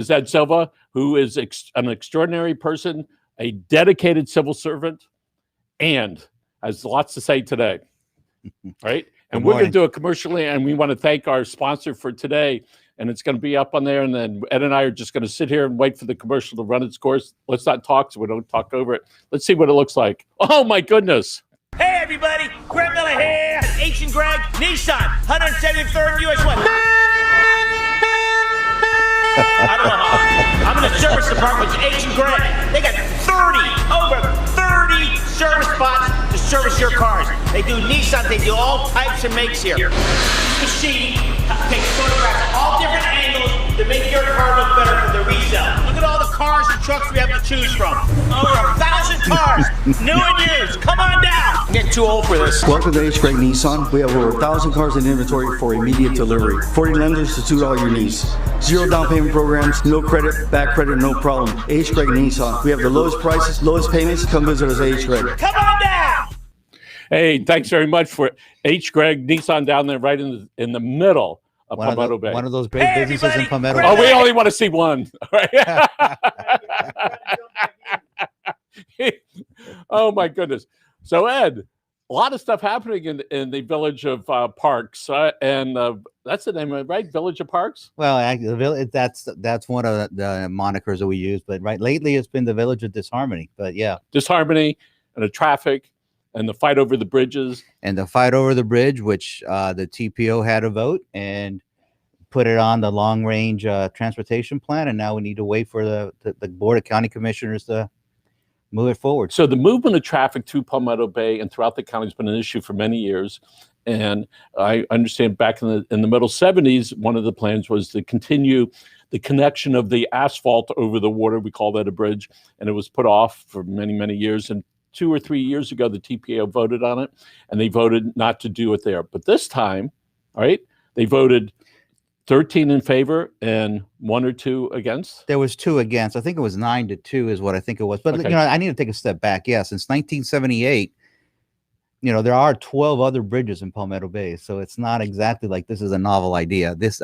is Ed Silva, who is an extraordinary person, a dedicated civil servant, and has lots to say today. Right? And we're going to do it commercially, and we want to thank our sponsor for today. And it's going to be up on there, and then Ed and I are just going to sit here and wait for the commercial to run its course. Let's not talk so we don't talk over it. Let's see what it looks like. Oh, my goodness. Hey, everybody. Greg Miller here. H and Greg, Nissan, 173rd US 1. I don't know how. I'm in the service department with H and Greg. They got over 30 service spots to service your cars. They do Nissan, they do all types of makes here. This machine takes photographs of all different angles to make your car look better for the resale. Look at all the cars and trucks we have to choose from. Over 1,000 cars, new and used. Come on down. I'm getting too old for this. Welcome to H. Greg Nissan. We have over 1,000 cars in inventory for immediate delivery. 40 lenders to suit all your needs. 0 down payment programs, no credit, back credit, no problem. H. Greg Nissan. We have the lowest prices, lowest payments. Come visit us at H. Greg. Come on down. Hey, thanks very much for H. Greg Nissan down there right in the middle of Palmetto Bay. One of those great businesses in Palmetto Bay. Oh, we only want to see one. Right? Oh, my goodness. So, Ed, a lot of stuff happening in the village of Parks. And that's the name of it, right? Village of Parks? Well, that's one of the monikers that we use. But lately it's been the Village of Disharmony. But yeah. Disharmony and the traffic. And the fight over the bridges. And the fight over the bridge, which the TPO had a vote and put it on the long-range transportation plan. And now we need to wait for the Board of County Commissioners to move it forward. So the movement of traffic through Palmetto Bay and throughout the county has been an issue for many years. And I understand back in the middle 70s, one of the plans was to continue the connection of the asphalt over the water. We call that a bridge. And it was put off for many, many years. And 2 or 3 years ago, the TPO voted on it, and they voted not to do it there. But this time, all right, they voted 13 in favor and 1 or 2 against. There was 2 against. I think it was 9-2 is what I think it was. But okay. I need to take a step back. Yeah, since 1978, there are 12 other bridges in Palmetto Bay, so it's not exactly like this is a novel idea. This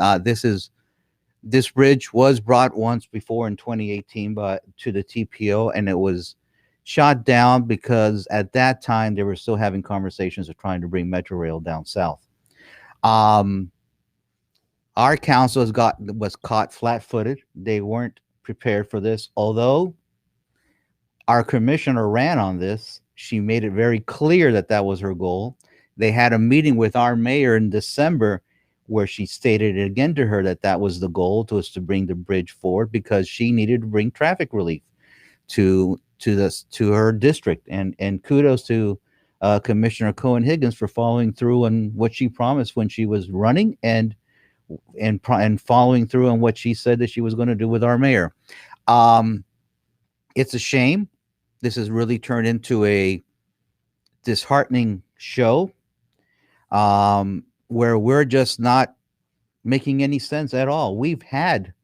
bridge was brought once before in 2018, but to the TPO, and it was shot down because at that time they were still having conversations of trying to bring Metro Rail down south. Our council was caught flat-footed. They weren't prepared for this. Although our commissioner ran on this, she made it very clear that was her goal. They had a meeting with our mayor in December where she stated it again to her that was the goal, was to bring the bridge forward because she needed to bring traffic relief to her district, and kudos to Commissioner Cohen-Higgins for following through on what she promised when she was running and following through on what she said that she was going to do with our mayor. It's a shame. This has really turned into a disheartening show where we're just not making any sense at all. We've had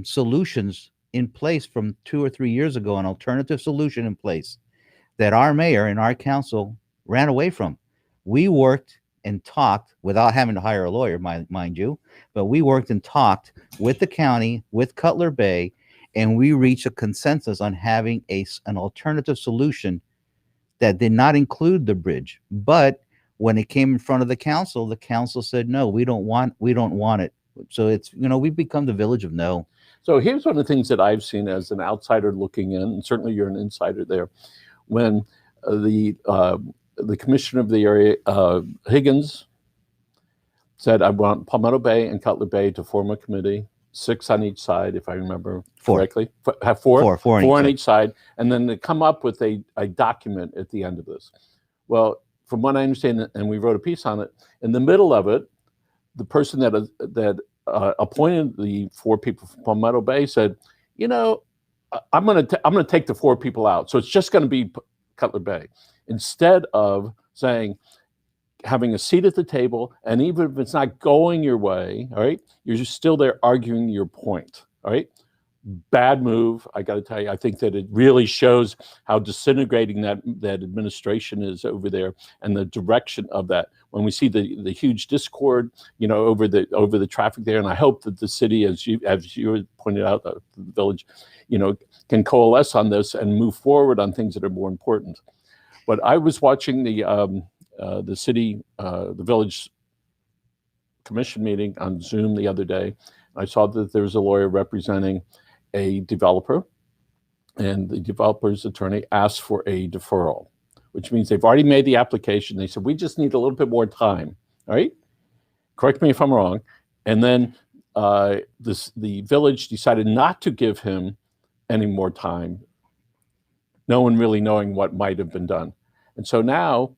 solutions in place from 2 or 3 years ago, an alternative solution in place that our mayor and our council ran away from. We worked and talked without having to hire a lawyer, mind you, but we worked and talked with the county, with Cutler Bay, and we reached a consensus on having an alternative solution that did not include the bridge. But when it came in front of the council said, no, we don't want it. So it's, we've become the village of no. So here's one of the things that I've seen as an outsider looking in, and certainly you're an insider there. When the commissioner of the area, Higgins, said, I want Palmetto Bay and Cutler Bay to form a committee, 6 on each side, if I remember correctly. Have four on each side, and then to come up with a document at the end of this. Well, from what I understand, and we wrote a piece on it, in the middle of it, the person that appointed the 4 people from Palmetto Bay said, I'm going to take the 4 people out. So it's just going to be Cutler Bay. Instead of saying, having a seat at the table, and even if it's not going your way, all right, you're just still there arguing your point, all right? Bad move. I got to tell you, I think that it really shows how disintegrating that administration is over there, and the direction of that. When we see the huge discord, over the traffic there, and I hope that the city, as you pointed out, the village, can coalesce on this and move forward on things that are more important. But I was watching the city, the village commission meeting on Zoom the other day. I saw that there was a lawyer representing a developer, and the developer's attorney asked for a deferral, which means they've already made the application. They said, we just need a little bit more time. All right, correct me if I'm wrong. And then the village decided not to give him any more time, no one really knowing what might have been done. And so now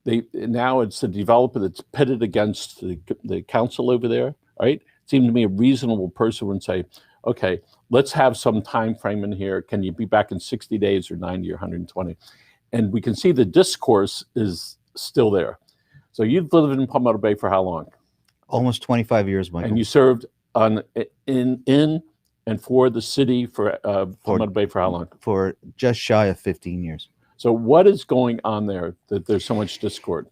it's the developer that's pitted against the council over there. Right? It seemed to me a reasonable person would say, okay, let's have some time frame in here. Can you be back in 60 days or 90 or 120? And we can see the discourse is still there. So you've lived in Palmetto Bay for how long? Almost 25 years, Michael. And you served in and for the city for Palmetto Bay for how long? For just shy of 15 years. So what is going on there that there's so much discord?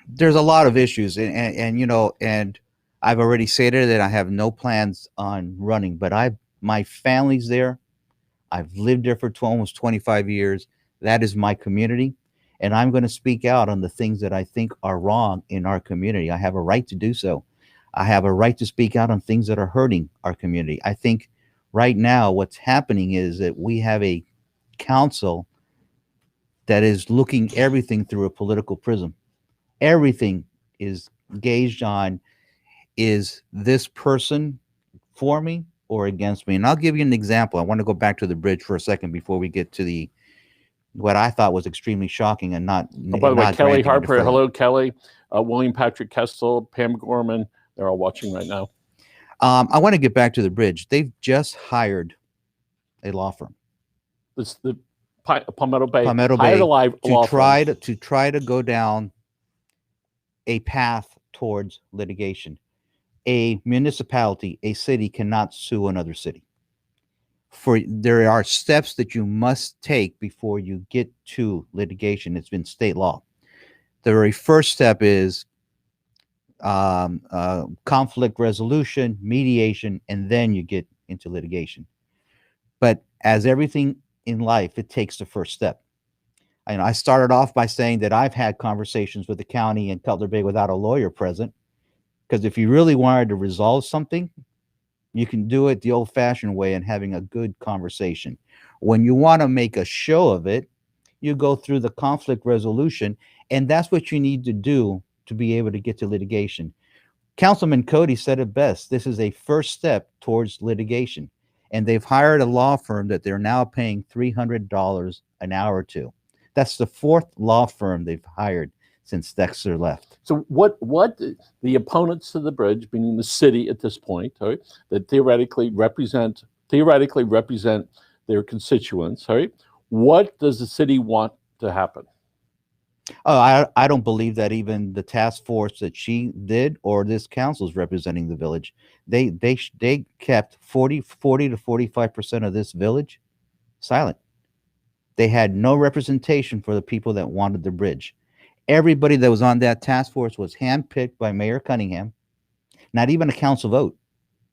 There's a lot of issues, and I've already stated that I have no plans on running, but my family's there. I've lived there for almost 25 years. That is my community, and I'm going to speak out on the things that I think are wrong in our community. I have a right to do so. I have a right to speak out on things that are hurting our community. I think right now what's happening is that we have a council that is looking everything through a political prism. Everything is gauged on, is this person for me or against me? And I'll give you an example. I want to go back to the bridge for a second before we get to what I thought was extremely shocking and not. By the way, Kelly Harper, hello, Kelly, William Patrick Kessel, Pam Gorman, they're all watching right now. I want to get back to the bridge. They've just hired a law firm. It's the Palmetto Bay. Palmetto Bay to try to go down a path towards litigation. A municipality, a city cannot sue another city. There are steps that you must take before you get to litigation. It's been state law. The very first step is conflict resolution, mediation, and then you get into litigation. But as everything in life, it takes the first step. And I started off by saying that I've had conversations with the county in Cutler Bay without a lawyer present, because if you really wanted to resolve something, you can do it the old-fashioned way and having a good conversation. When you want to make a show of it, you go through the conflict resolution, and that's what you need to do to be able to get to litigation. Councilman Cody said it best. This is a first step towards litigation, and they've hired a law firm that they're now paying $300 an hour to. That's the fourth law firm they've hired since Dexter left. So what the opponents to the bridge, meaning the city at this point, right, that theoretically represent their constituents, right? What does the city want to happen? Oh, I don't believe that even the task force that she did or this council is representing the village. They kept 40 to 45% of this village silent. They had no representation for the people that wanted the bridge. Everybody that was on that task force was handpicked by Mayor Cunningham, not even a council vote.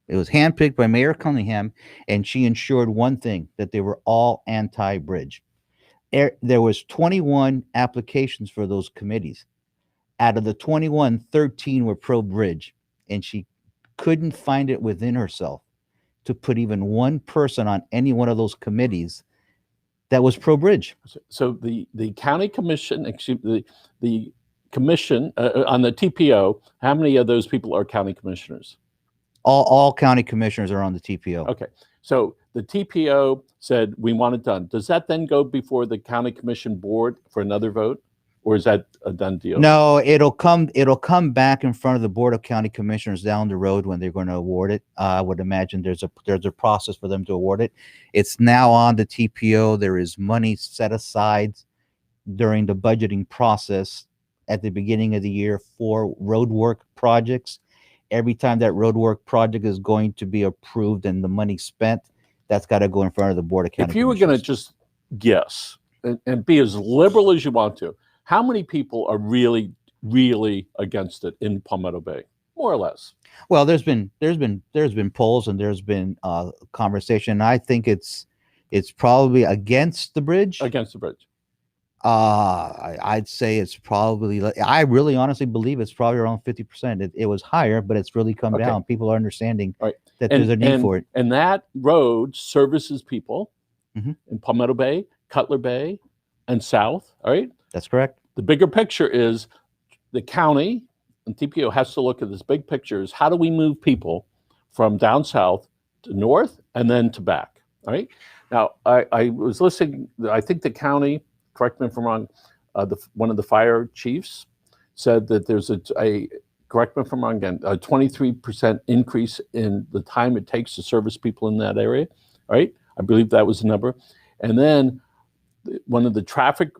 It was handpicked by Mayor Cunningham, and she ensured one thing, that they were all anti-bridge. There was 21 applications for those committees. Out of the 21, 13 were pro-bridge, and she couldn't find it within herself to put even one person on any one of those committees that was pro-bridge. So the county commission, the commission on the TPO, how many of those people are county commissioners? All county commissioners are on the TPO. Okay, so the TPO said we want it done. Does that then go before the county commission board for another vote, or is that a done deal? No, it'll come back in front of the board of county commissioners down the road when they're going to award it. I would imagine there's a process for them to award it. It's now on the TPO. There is money set aside during the budgeting process at the beginning of the year for road work projects. every time that roadwork project is going to be approved and the money spent, that's got to go in front of the Board of County If you were going to Commissioners. just guess and be as liberal as you want to, how many people are really, really against it in Palmetto Bay, more or less? Well, there's been polls and there's been conversation. I think it's probably against the bridge. Against the bridge. I'd say it's probably. I really honestly believe it's probably around 50%. It was higher, but it's really come down. People are understanding Right. that there's a need for it. And that road services people Mhm. in Palmetto Bay, Cutler Bay, and south. All right. That's correct. The bigger picture is the county and TPO has to look at this big picture is how do we move people from down south to north and then to back. All right. Now, I was listening. I think the county, correct me if I'm wrong, one of the fire chiefs said that there's a correct me if I'm wrong again, a 23% increase in the time it takes to service people in that area. All right. I believe that was the number. And then one of the traffic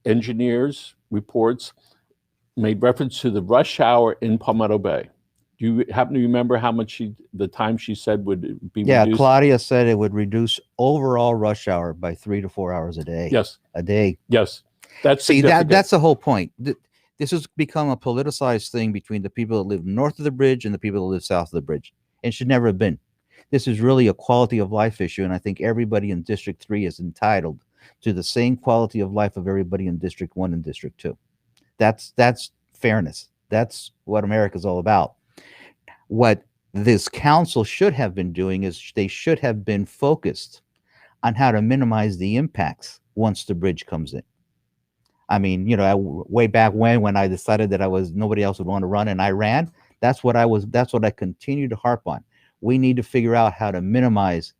engineers reports made reference to the rush hour in Palmetto Bay. Do you happen to remember how much the time she said would be Yeah, reduced? Claudia said it would reduce overall rush hour by 3 to 4 hours a day. Yes. A day. Yes. That's See, significant. that's the whole point. This has become a politicized thing between the people that live north of the bridge and the people that live south of the bridge. It should never have been. This is really a quality of life issue, and I think everybody in District 3 is entitled to the same quality of life of everybody in District 1 and District 2. That's fairness. That's what America's all about. What this council should have been doing is they should have been focused on how to minimize the impacts once the bridge comes in. I mean, way back when I decided that nobody else would want to run and I ran, that's what I continue to harp on. We need to figure out how to minimize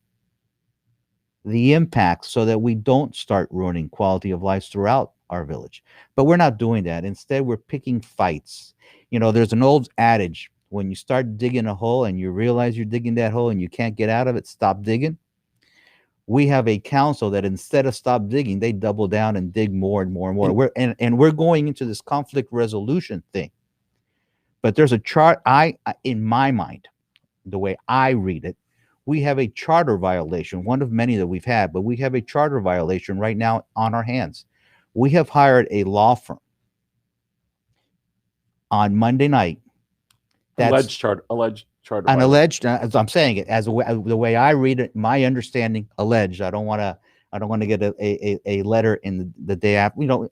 the impacts so that we don't start ruining quality of life throughout our village. But we're not doing that. Instead, we're picking fights. There's an old adage, when you start digging a hole and you realize you're digging that hole and you can't get out of it, stop digging. We have a council that instead of stop digging, they double down and dig more and more and more. We're going into this conflict resolution thing. But there's a chart. In my mind, the way I read it, we have a charter violation, one of many that we've had, but we have a charter violation right now on our hands. We have hired a law firm on Monday night. Alleged charter. An alleged, as I'm saying it, the way I read it, my understanding, alleged. I don't want to get a letter in the day after.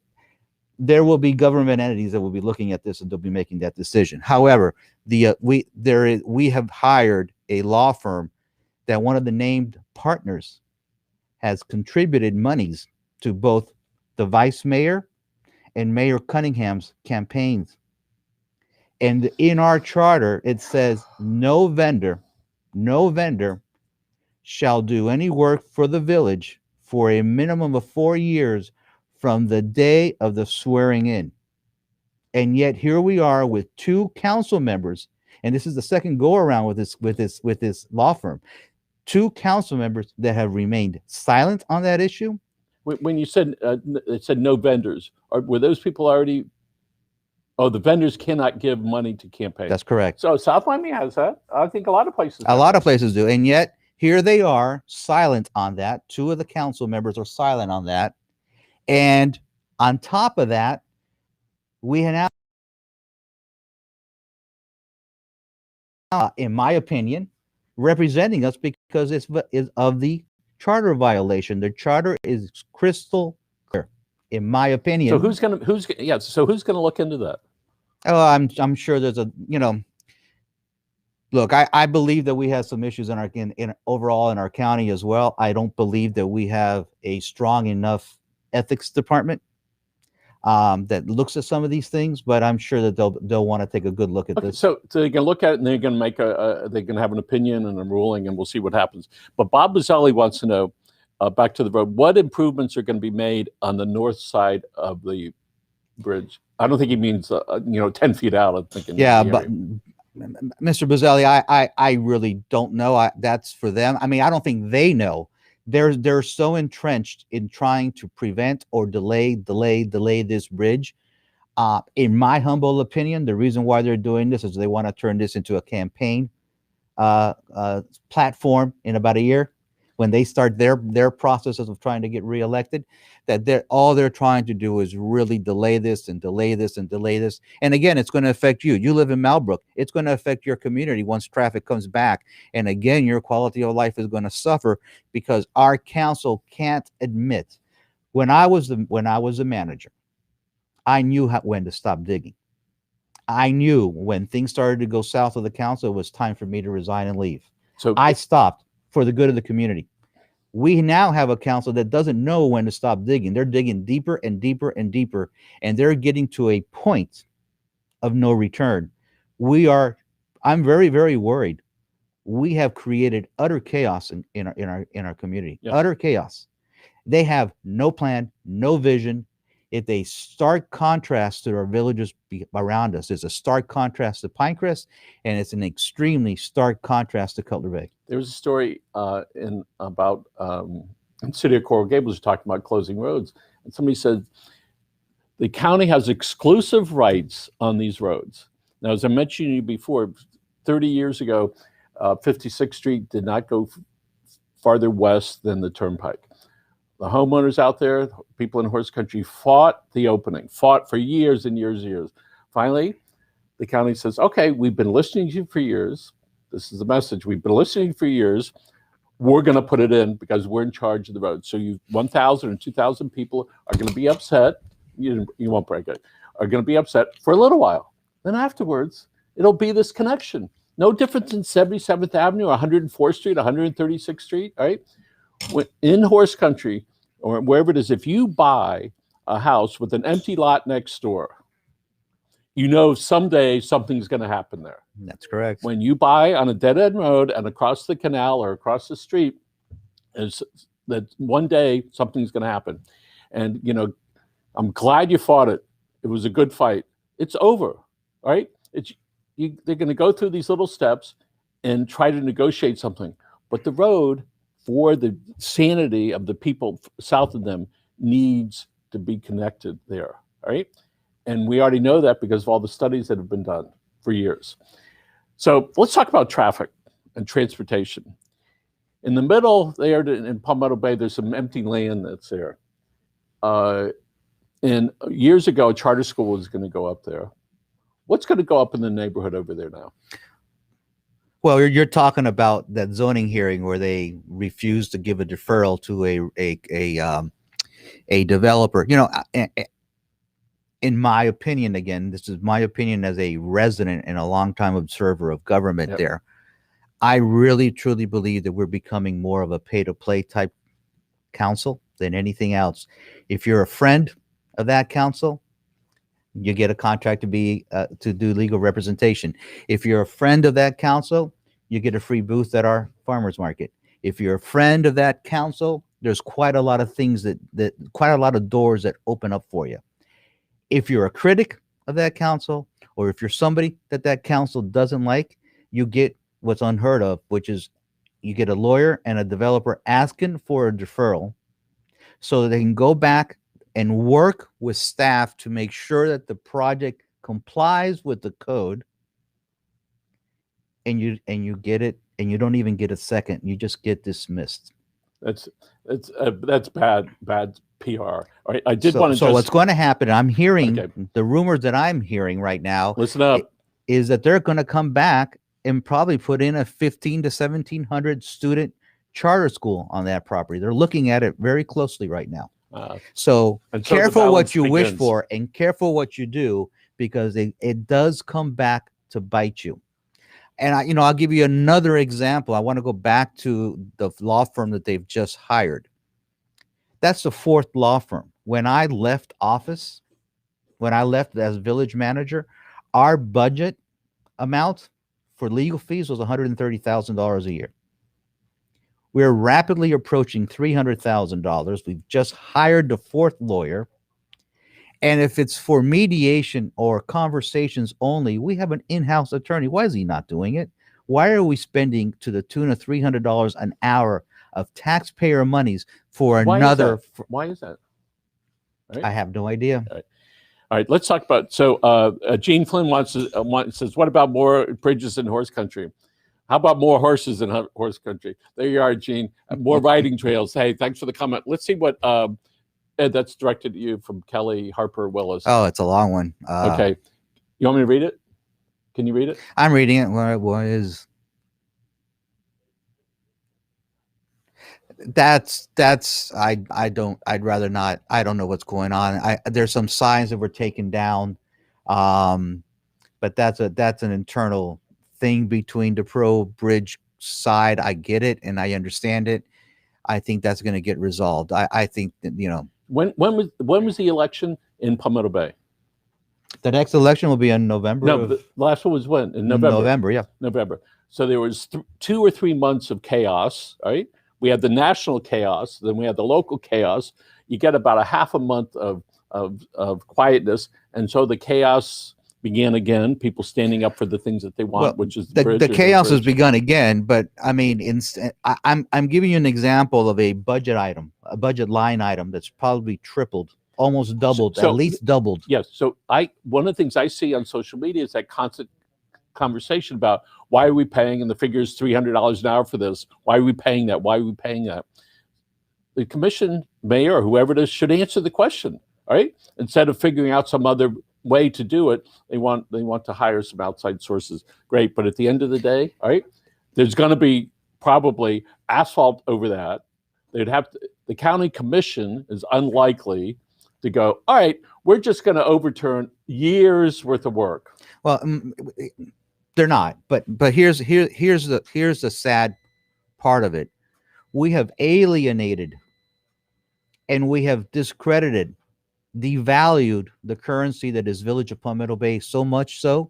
There will be government entities that will be looking at this and they'll be making that decision. However, we have hired a law firm that one of the named partners has contributed monies to both the vice mayor and Mayor Cunningham's campaigns. And in our charter, it says no vendor shall do any work for the village for a minimum of 4 years from the day of the swearing in. And yet here we are with 2 council members, and this is the second go around with this law firm. 2 council members that have remained silent on that issue. When you said it said no vendors, were those people already? Oh, the vendors cannot give money to campaigns. That's correct. So South Miami has that. I think a lot of places. A lot of places do, and yet here they are silent on that. 2 of the council members are silent on that, and on top of that, we have now, in my opinion, representing us because it's of the charter violation. The charter is crystal clear, in my opinion. So who's gonna look into that? Oh, I'm sure there's look, I believe that we have some issues in overall in our county as well. I don't believe that we have a strong enough ethics department that looks at some of these things, but I'm sure that they'll want to take a good look at this. So they can look at it and they're going to make they can have an opinion and a ruling, and we'll see what happens. But Bob Bazzelli wants to know, back to the road, what improvements are going to be made on the north side of the bridge? I don't think he means 10 feet out. I'm thinking. Yeah, but Mr. Bazzelli, I really don't know. That's for them. I mean, I don't think they know. They're so entrenched in trying to prevent or delay this bridge. In my humble opinion, the reason why they're doing this is they want to turn this into a campaign platform in about a year when they start their processes of trying to get reelected. That they're trying to do is really delay this and delay this and delay this. And again, it's going to affect you. You live in Malbrook. It's going to affect your community once traffic comes back. And again, your quality of life is going to suffer because our council can't admit. When I was the manager, I knew when to stop digging. I knew when things started to go south of the council, it was time for me to resign and leave. So I stopped for the good of the community. We now have a council that doesn't know when to stop digging. They're digging deeper and deeper and deeper, and they're getting to a point of no return. I'm very, very worried. We have created utter chaos in our community. Yes. Utter chaos. They have no plan, no vision. It's a stark contrast to our villages around us. It's a stark contrast to Pinecrest, and it's an extremely stark contrast to Cutler Bay. there was a story in City of Coral Gables talking about closing roads, and somebody said the county has exclusive rights on these roads. Now, as I mentioned to you before, 30 years ago, 56th Street did not go farther west than the Turnpike. The homeowners out there, people in horse country, fought the opening, fought for years and years and years. Finally, the county says, okay, we've been listening to you for years. This is the message. We've been listening for years. We're going to put it in because we're in charge of the road. So you 1,000 or 2,000 people are going to be upset. You won't break it. Are going to be upset for a little while. Then afterwards, it'll be this connection. No difference in 77th Avenue, 104th Street, 136th Street, right? In horse country or wherever it is, if you buy a house with an empty lot next door, you know someday something's going to happen there. That's correct. When you buy on a dead-end road and across the canal or across the street, is that one day something's going to happen. And, you know, I'm glad you fought it. It was a good fight. It's over, right? They're going to go through these little steps and try to negotiate something. But the road, for the sanity of the people south of them, needs to be connected there, right? And we already know that because of all the studies that have been done for years. So let's talk about traffic and transportation. In the middle there in Palmetto Bay, there's some empty land that's there. And years ago, a charter school was going to go up there. What's going to go up in the neighborhood over there now? Well, you're talking about that zoning hearing where they refused to give a deferral to a developer. You know, in my opinion, again, this is my opinion as a resident and a longtime observer of government. Yep. There, I really truly believe that we're becoming more of a pay-to-play type council than anything else. If you're a friend of that council, you get a contract to do legal representation. If you're a friend of that council, you get a free booth at our farmers market. If you're a friend of that council, there's quite a lot of things that quite a lot of doors that open up for you. If you're a critic of that council, or if you're somebody that council doesn't like, you get what's unheard of, which is you get a lawyer and a developer asking for a deferral so that they can go back and work with staff to make sure that the project complies with the code, and you get it, and you don't even get a second. You just get dismissed. That's bad PR. All right, I did want to. So what's going to happen? I'm hearing the rumors that I'm hearing right now. Listen up. Is that they're going to come back and probably put in a 1,500 to 1,700 student charter school on that property. They're looking at it very closely right now. So careful what you wish for and careful what you do, because it does come back to bite you. And I'll give you another example. I want to go back to the law firm that they've just hired. That's the fourth law firm. When I left office, when I left as village manager, our budget amount for legal fees was $130,000 a year. We're rapidly approaching $300,000. We've just hired the fourth lawyer. And if it's for mediation or conversations only, we have an in-house attorney. Why is he not doing it? Why are we spending to the tune of $300 an hour of taxpayer monies for another? Why is that? Right? I have no idea. All right, let's talk about. So, Gene Flynn says, "What about more bridges in horse country? How about more horses in horse country?" There you are, Gene. More riding trails. Hey, thanks for the comment. Let's see what Ed. That's directed at you from Kelly Harper Willis. Oh, it's a long one. Okay, you want me to read it? Can you read it? I'm reading it. What is? I'd rather not. I don't know what's going on. There's some signs that were taken down, but that's an internal thing between the pro bridge side. I get it and I understand it. I think that's going to get resolved. I think that, when was the election in Palmetto Bay? The next election will be in November. No, the last one was when? In November. November, yeah. November. So there was 2 or 3 months of chaos, right? We had the national chaos, then we had the local chaos. You get about a half a month of quietness, and so the chaos began again. People standing up for the things that they want, which is the chaos has begun again. But I mean, I'm giving you an example of a budget item, a budget line item that's probably tripled, almost doubled, at least doubled. Yes. So one of the things I see on social media is that constant conversation about why are we paying, and the figure is $300 an hour for this. Why are we paying that? Why are we paying that? The commission mayor or whoever it is should answer the question, all right? Instead of figuring out some other way to do it, they want to hire some outside sources. Great, but at the end of the day, all right, there's going to be probably asphalt over that. The county commission is unlikely to go, all right, we're just going to overturn years worth of work. Well, they're not. But here's the sad part of it. We have alienated and we have discredited, devalued the currency that is Village of Palmetto Bay, so much so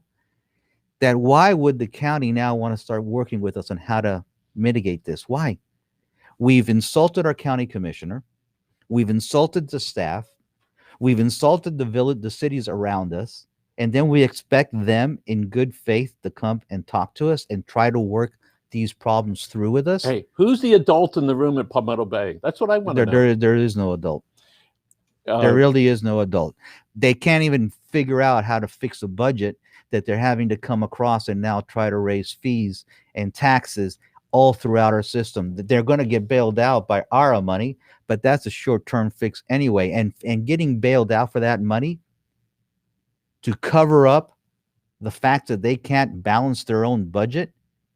that why would the county now want to start working with us on how to mitigate this? Why? We've insulted our county commissioner. We've insulted the staff. We've insulted the cities around us. And then we expect them in good faith to come and talk to us and try to work these problems through with us. Hey, who's the adult in the room at Palmetto Bay? That's what I want to know. There is no adult. There really is no adult. They can't even figure out how to fix a budget that they're having to come across and now try to raise fees and taxes all throughout our system. They're going to get bailed out by our money, but that's a short-term fix anyway. And getting bailed out for that money to cover up the fact that they can't balance their own budget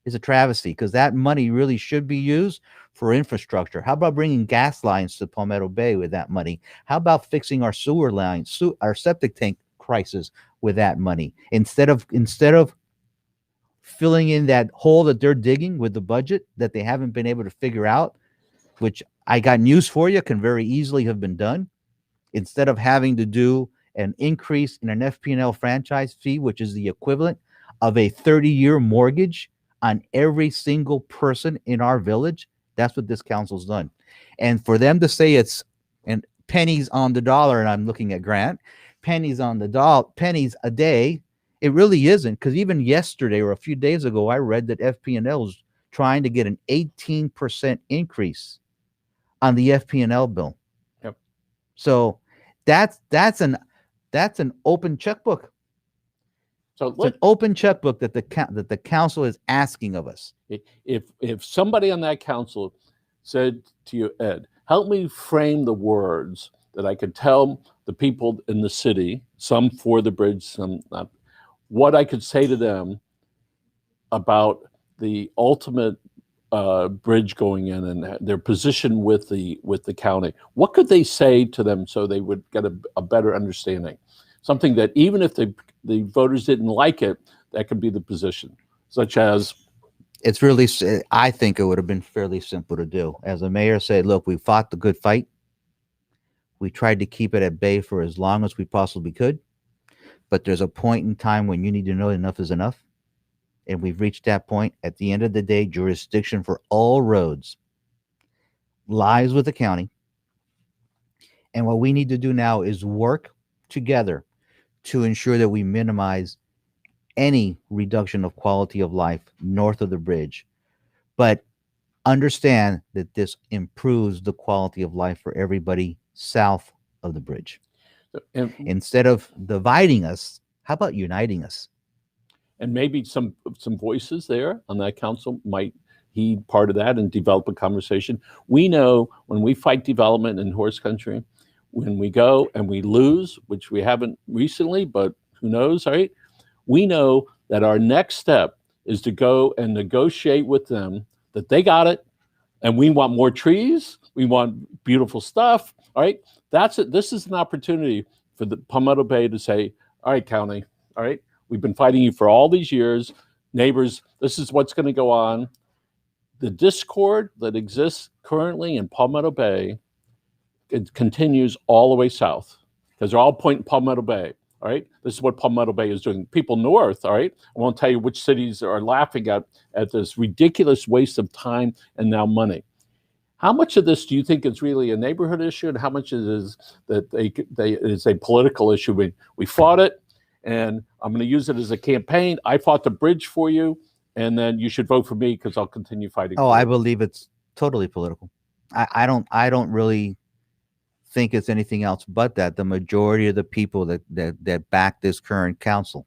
is a travesty, because that money really should be used for infrastructure. How about bringing gas lines to Palmetto Bay with that money? How about fixing our sewer lines, our septic tank crisis with that money? Instead of filling in that hole that they're digging with the budget that they haven't been able to figure out, which I got news for you, can very easily have been done. Instead of having to do an increase in an FP&L franchise fee, which is the equivalent of a 30-year mortgage on every single person in our village, that's what this council's done. And for them to say it's and pennies on the dollar, and I'm looking at Grant, pennies on the dollar, pennies a day, it really isn't. Because even yesterday or a few days ago, I read that FP&L is trying to get an 18% increase on the FP&L bill. Yep. So that's an open checkbook. So it's an open checkbook that the council is asking of us. If somebody on that council said to you, Ed, help me frame the words that I could tell the people in the city, some for the bridge, some not, what I could say to them about the ultimate bridge going in and their position with the county, what could they say to them so they would get a better understanding? Something that even if the voters didn't like it, that could be the position, such as. It's really, I think it would have been fairly simple to do. As the mayor said, look, we fought the good fight. We tried to keep it at bay for as long as we possibly could. But there's a point in time when you need to know enough is enough. And we've reached that point. At the end of the day, jurisdiction for all roads lies with the county. And what we need to do now is work together to ensure that we minimize any reduction of quality of life north of the bridge, but understand that this improves the quality of life for everybody south of the bridge. And, Instead of dividing us, how about uniting us? and maybe some voices there on that council might heed part of that and develop a conversation. We know when we fight development in horse country, when we go and we lose, which we haven't recently, but who knows, right? We know that our next step is to go and negotiate with them that they got it, and we want more trees, we want beautiful stuff, all right? That's it. This is an opportunity for the Palmetto Bay to say, all right, county, all right, we've been fighting you for all these years. Neighbors, this is what's going to go on. The discord that exists currently in Palmetto Bay, it continues all the way south because they're all pointing Palmetto Bay. All right, this is what Palmetto Bay is doing. People north, all right, I won't tell you which cities are laughing at this ridiculous waste of time and now money. How much of this do you think is really a neighborhood issue, and how much it is that is a political issue? We fought it, and I'm going to use it as a campaign. I fought the bridge for you, and then you should vote for me because I'll continue fighting. Oh, I believe it's totally political. I don't really think it's anything else but that. The majority of the people that back this current council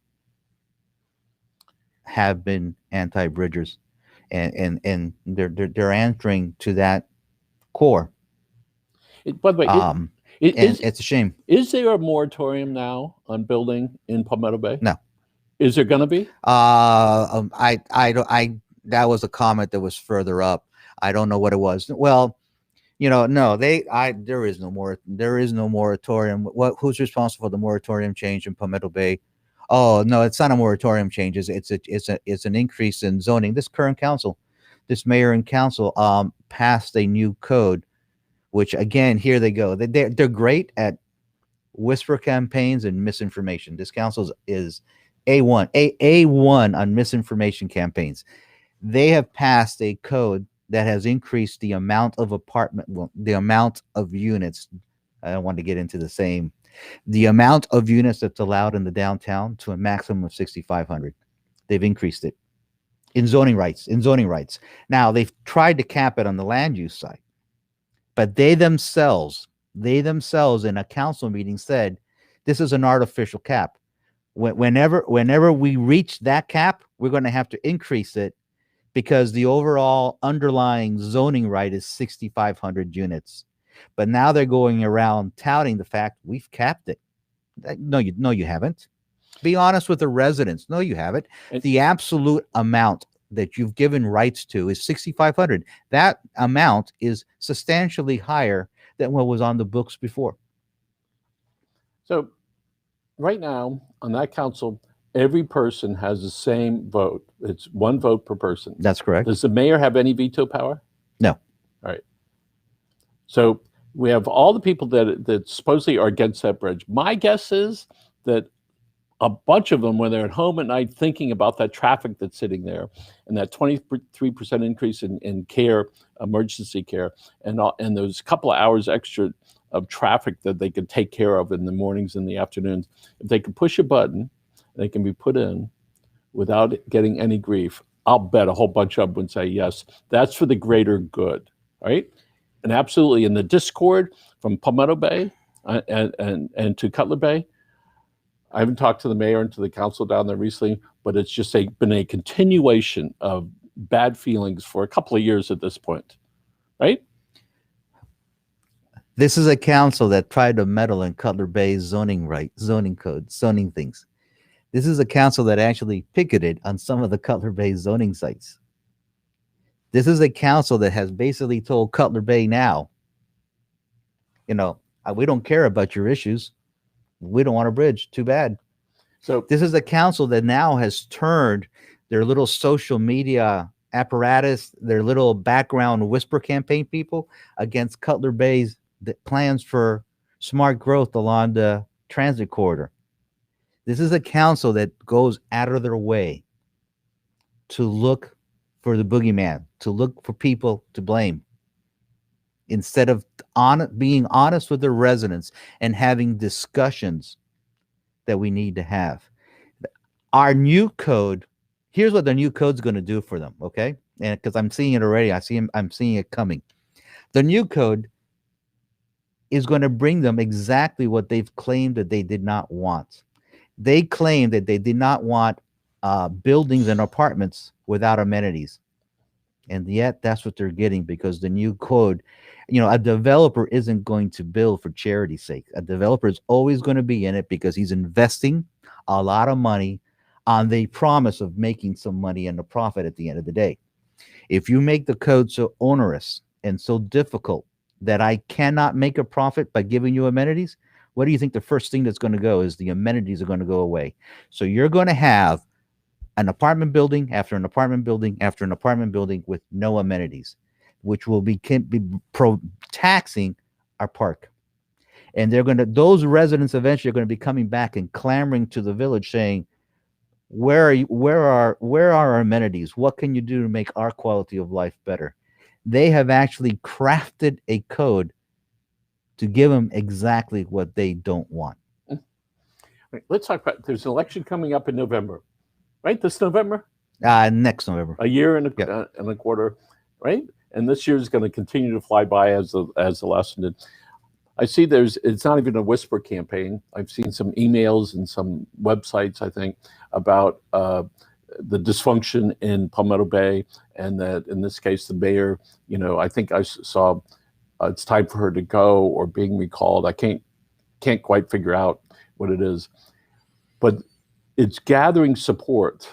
have been anti-bridgers, and they're answering to that core. By the way, it's a shame. Is there a moratorium now on building in Palmetto Bay? No. Is there going to be? That was a comment that was further up. I don't know what it was. Well, no, there is no moratorium. Who's responsible for the moratorium change in Palmetto Bay? Oh, no, it's not a moratorium change. It's an increase in zoning. This current council, this mayor and council, passed a new code, which again, here they go. They're great at whisper campaigns and misinformation. This council is A1 on misinformation campaigns. They have passed a code that has increased the amount of the amount of units. I don't want to get into the amount of units that's allowed in the downtown to a maximum of 6,500. They've increased it in zoning rights. Now they've tried to cap it on the land use side, but they themselves in a council meeting said this is an artificial cap. Whenever we reach that cap, we're going to have to increase it, because the overall underlying zoning right is 6,500 units. But now they're going around touting the fact we've capped it. No, you haven't. Be honest with the residents. No, you haven't. The absolute amount that you've given rights to is 6,500. That amount is substantially higher than what was on the books before. So right now on that council, every person has the same vote. It's one vote per person. That's correct. Does the mayor have any veto power? No. All right. So we have all the people that supposedly are against that bridge. My guess is that a bunch of them, when they're at home at night thinking about that traffic that's sitting there and that 23% increase in care, emergency care, and those couple of hours extra of traffic that they could take care of in the mornings and the afternoons, if they could push a button, they can be put in without getting any grief, I'll bet a whole bunch of them would say, yes, that's for the greater good, right? And absolutely, in the discord from Palmetto Bay and to Cutler Bay, I haven't talked to the mayor and to the council down there recently, but it's just been a continuation of bad feelings for a couple of years at this point, right? This is a council that tried to meddle in Cutler Bay's zoning code, zoning things. This is a council that actually picketed on some of the Cutler Bay zoning sites. This is a council that has basically told Cutler Bay now, we don't care about your issues. We don't want a bridge. Too bad. So this is a council that now has turned their little social media apparatus, their little background whisper campaign people against Cutler Bay's plans for smart growth along the transit corridor. This is a council that goes out of their way to look for the boogeyman, to look for people to blame, instead of being honest with their residents and having discussions that we need to have. Our new code, here's what the new code's going to do for them, okay? And because I'm seeing it already, I'm seeing it coming. The new code is going to bring them exactly what they've claimed that they did not want. They claimed that they did not want buildings and apartments without amenities. And yet that's what they're getting, because the new code, a developer isn't going to build for charity's sake. A developer is always going to be in it because he's investing a lot of money on the promise of making some money and a profit at the end of the day. If you make the code so onerous and so difficult that I cannot make a profit by giving you amenities, what do you think the first thing that's going to go is? The amenities are going to go away. So you're going to have an apartment building after an apartment building after an apartment building with no amenities, which will be taxing our park. And those residents eventually are going to be coming back and clamoring to the village saying, where are our amenities? What can you do to make our quality of life better? They have actually crafted a code to give them exactly what they don't want. Right, let's talk about, there's an election coming up in November, right? This November? Next November. A year and a quarter, right? And this year is going to continue to fly by as the last one did. I see it's not even a whisper campaign. I've seen some emails and some websites, I think, about the dysfunction in Palmetto Bay, and that in this case, the mayor, I think I saw it's time for her to go or being recalled. I can't quite figure out what it is, but it's gathering support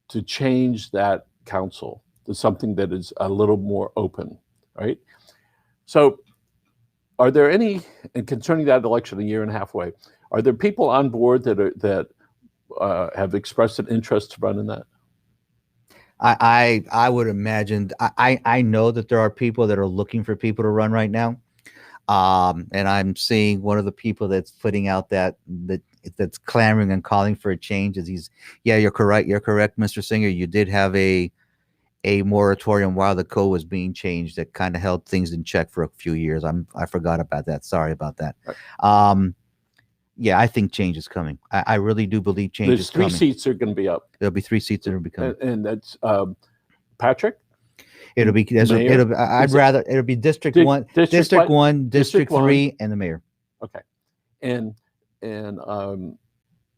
to change that council to something that is a little more open, right? So are there any, and concerning that election a year and a half away, are there people on board that have expressed an interest to run in that? I would imagine, I know that there are people that are looking for people to run right now. And I'm seeing one of the people that's putting out that's clamoring and calling for a change is you're correct, Mr. Singer. You did have a moratorium while the code was being changed that kind of held things in check for a few years. I forgot about that. Sorry about that. Right. I think change is coming. I really do believe change is coming. There's 3 seats are going to be up. There'll be 3 seats that will be coming. And that's Patrick? It'll be District 1, District 1, District 3, and the mayor. Okay. And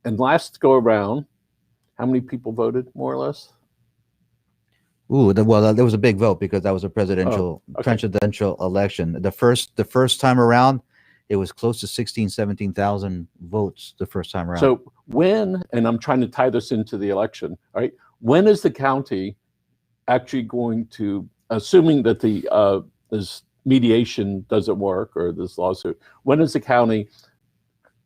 last go around, how many people voted, more or less? There was a big vote because that was a presidential election. The first time around, it was close to 17,000 votes the first time around. So and I'm trying to tie this into the election, right? When is the county actually going to, assuming that this mediation doesn't work or this lawsuit, when is the county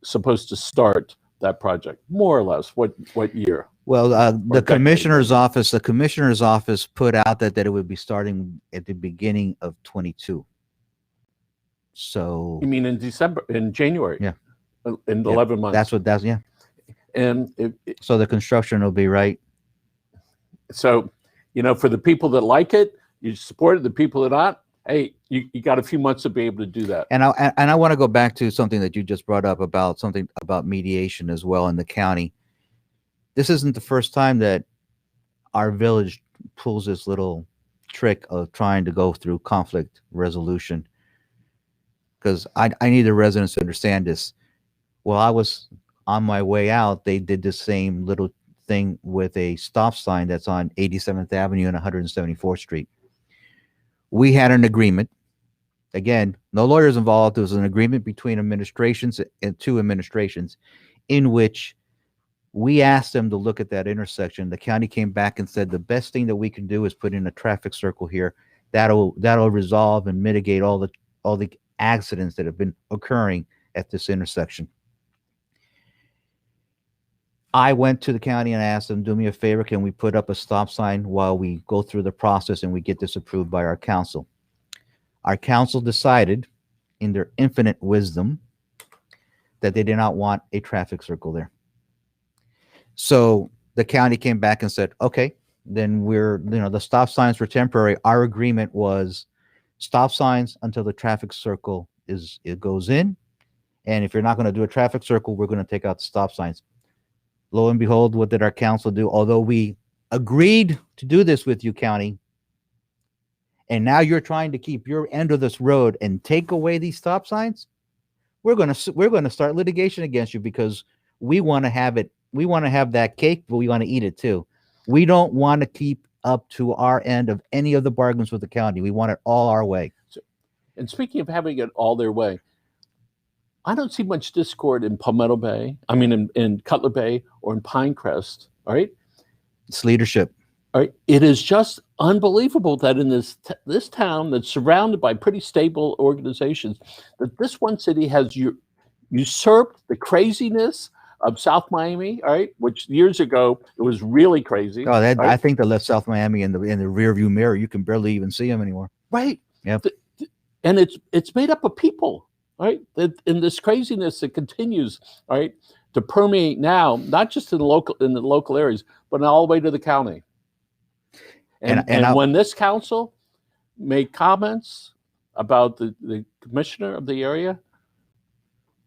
supposed to start that project, more or less? What year? Well, the commissioner's office put out that it would be starting at the beginning of 22. So you mean in January? Yeah, in 11 months. Yeah. And so the construction will be right. So, for the people that like it, you support it. The people that not, hey, you got a few months to be able to do that. And I want to go back to something that you just brought up about mediation as well in the county. This isn't the first time that our village pulls this little trick of trying to go through conflict resolution. Because I need the residents to understand this. While I was on my way out, they did the same little thing with a stop sign that's on 87th Avenue and 174th Street. We had an agreement. Again, no lawyers involved. There was an agreement between administrations and 2 administrations in which we asked them to look at that intersection. The county came back and said the best thing that we can do is put in a traffic circle here. That'll resolve and mitigate all the accidents that have been occurring at this intersection. I went to the county and asked them, do me a favor, can we put up a stop sign while we go through the process and we get this approved by our council? Our council decided, in their infinite wisdom, that they did not want a traffic circle there. So the county came back and said, okay, then the stop signs were temporary. Our agreement was stop signs until the traffic circle goes in. And if you're not going to do a traffic circle, we're going to take out the stop signs. Lo and behold, what did our council do? Although we agreed to do this with you, county, and now you're trying to keep your end of this road and take away these stop signs, we're going to start litigation against you because we want to have it. We want to have that cake, but we want to eat it too. We don't want to keep up to our end of any of the bargains with the county. We want it all our way. And speaking of having it all their way, I don't see much discord in Palmetto Bay. I mean, in Cutler Bay or in Pinecrest. All right. It's leadership. All right. It is just unbelievable that in this town that's surrounded by pretty stable organizations, that this one city has usurped the craziness of South Miami. All right, which years ago it was really crazy. Oh, that right? I think they left South Miami in the rear view mirror. You can barely even see them anymore. Right. Yep. And it's made up of people. Right. That in this craziness that continues. All right. To permeate now, not just in the local areas, but all the way to the county. And when this council made comments about the commissioner of the area,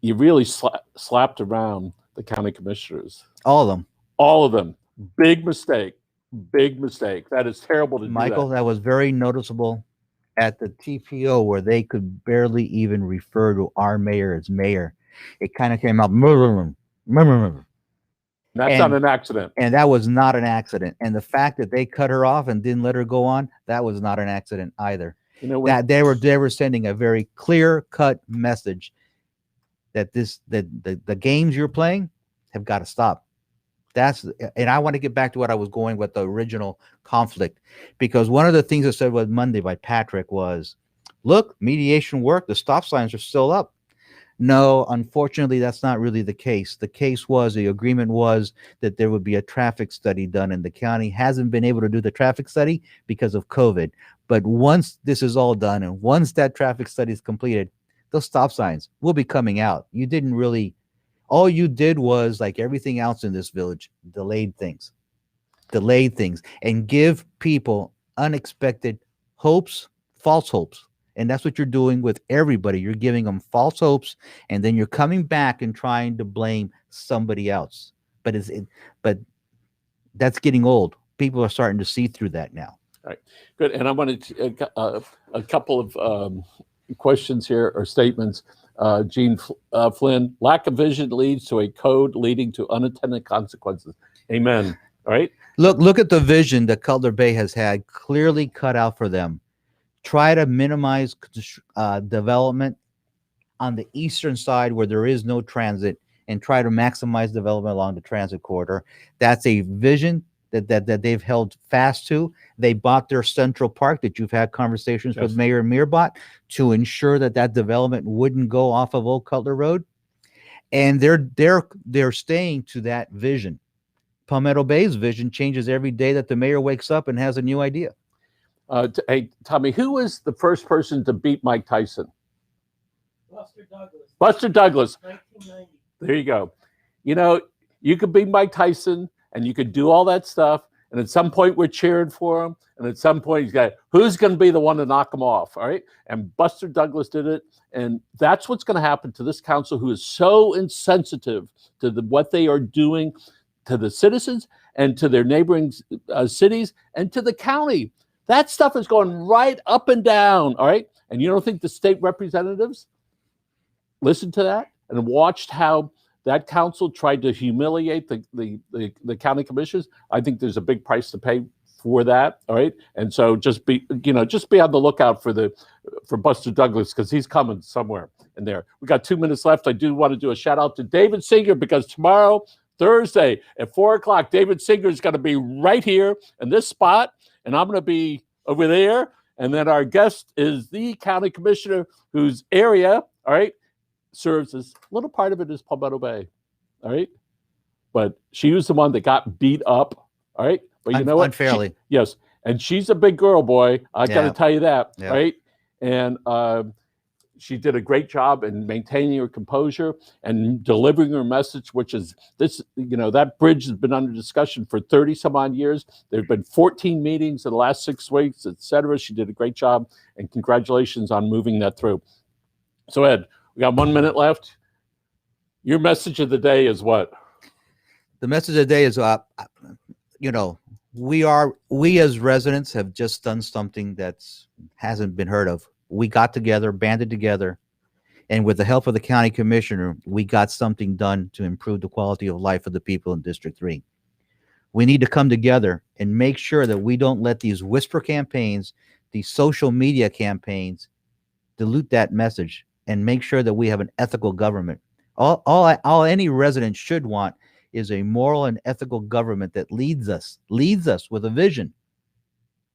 you really slapped around the county commissioners. All of them. All of them. Big mistake. Big mistake. That is terrible to Michael, do that. That was very noticeable at the TPO where they could barely even refer to our mayor as mayor. It kind of came out. That's not an accident. And that was not an accident. And the fact that they cut her off and didn't let her go on, that was not an accident either. You know, that they were sending a very clear-cut message that the games you're playing have got to stop. And I want to get back to what I was going with the original conflict, because one of the things that said was Monday by Patrick was, look, mediation worked. The stop signs are still up. No, unfortunately, that's not really the case. The agreement was that there would be a traffic study done, and the county hasn't been able to do the traffic study because of COVID. But once this is all done, and once that traffic study is completed, those stop signs will be coming out. All you did was, like everything else in this village, delayed things, and give people unexpected hopes, false hopes. And that's what you're doing with everybody. You're giving them false hopes, and then you're coming back and trying to blame somebody else. But that's getting old. People are starting to see through that now. All right, good. And I wanted a couple of questions here or statements. Gene Flynn, lack of vision leads to a code leading to unintended consequences. Amen. All right. Look at the vision that Cutler Bay has had clearly cut out for them. Try to minimize development on the eastern side where there is no transit, and try to maximize development along the transit corridor. That's a vision that they've held fast to. They bought their Central Park that you've had conversations with Mayor Mearbot to ensure that development wouldn't go off of Old Cutler Road, and they're staying to that vision. Palmetto Bay's vision changes every day that the mayor wakes up and has a new idea. Hey, Tommy, who was the first person to beat Mike Tyson? Buster Douglas. Buster Douglas. 1990. There you go. You know, you could beat Mike Tyson and you could do all that stuff. And at some point we're cheering for him. And at some point who's going to be the one to knock him off? All right. And Buster Douglas did it. And that's what's going to happen to this council, who is so insensitive to what they are doing to the citizens and to their neighboring cities and to the county. That stuff is going right up and down, all right? And you don't think the state representatives listened to that and watched how that council tried to humiliate the county commissioners? I think there's a big price to pay for that, all right? And so just be on the lookout for Buster Douglas, because he's coming somewhere in there. We got 2 minutes left. I do want to do a shout out to David Singer, because tomorrow, Thursday at 4:00, David Singer is going to be right here in this spot. And I'm going to be over there. And then our guest is the county commissioner whose area, all right, serves as a little part of it is Palmetto Bay. All right. But she was the one that got beat up. All right. But you know what? Unfairly. Yes. And she's a big girl, boy. I got to tell you that. Yeah. Right. And she did a great job in maintaining her composure and delivering her message, which is this, that bridge has been under discussion for 30 some odd years. There have been 14 meetings in the last 6 weeks, et cetera. She did a great job, and congratulations on moving that through. So Ed, we got 1 minute left. Your message of the day is what? The message of the day is, we as residents have just done something that's hasn't been heard of. We got together, banded together, and with the help of the county commissioner, we got something done to improve the quality of life of the people in District 3. We need to come together and make sure that we don't let these whisper campaigns, these social media campaigns, dilute that message, and make sure that we have an ethical government. All any resident should want is a moral and ethical government that leads us with a vision.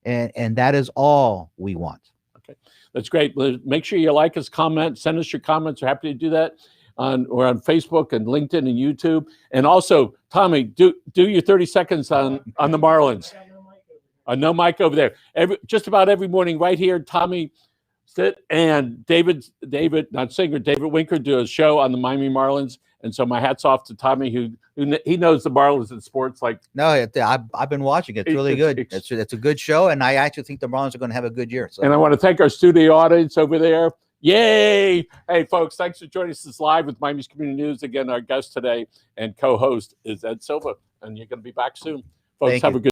And that is all we want. Okay, that's great. Make sure you like us, comment, send us your comments. We're happy to do that. We're on Facebook and LinkedIn and YouTube. And also, Tommy, do your 30 seconds on the Marlins. No mic over there. Just about every morning right here, Tommy sit and David Winker do a show on the Miami Marlins. And so my hat's off to Tommy, who he knows the Marlins and sports like. No, I've been watching it. It's really good. It's a good show, and I actually think the Marlins are going to have a good year. So. And I want to thank our studio audience over there. Yay! Hey, folks, thanks for joining us live with Miami's Community News. Again, our guest today and co-host is Ed Silva, and you're going to be back soon. Folks, have a good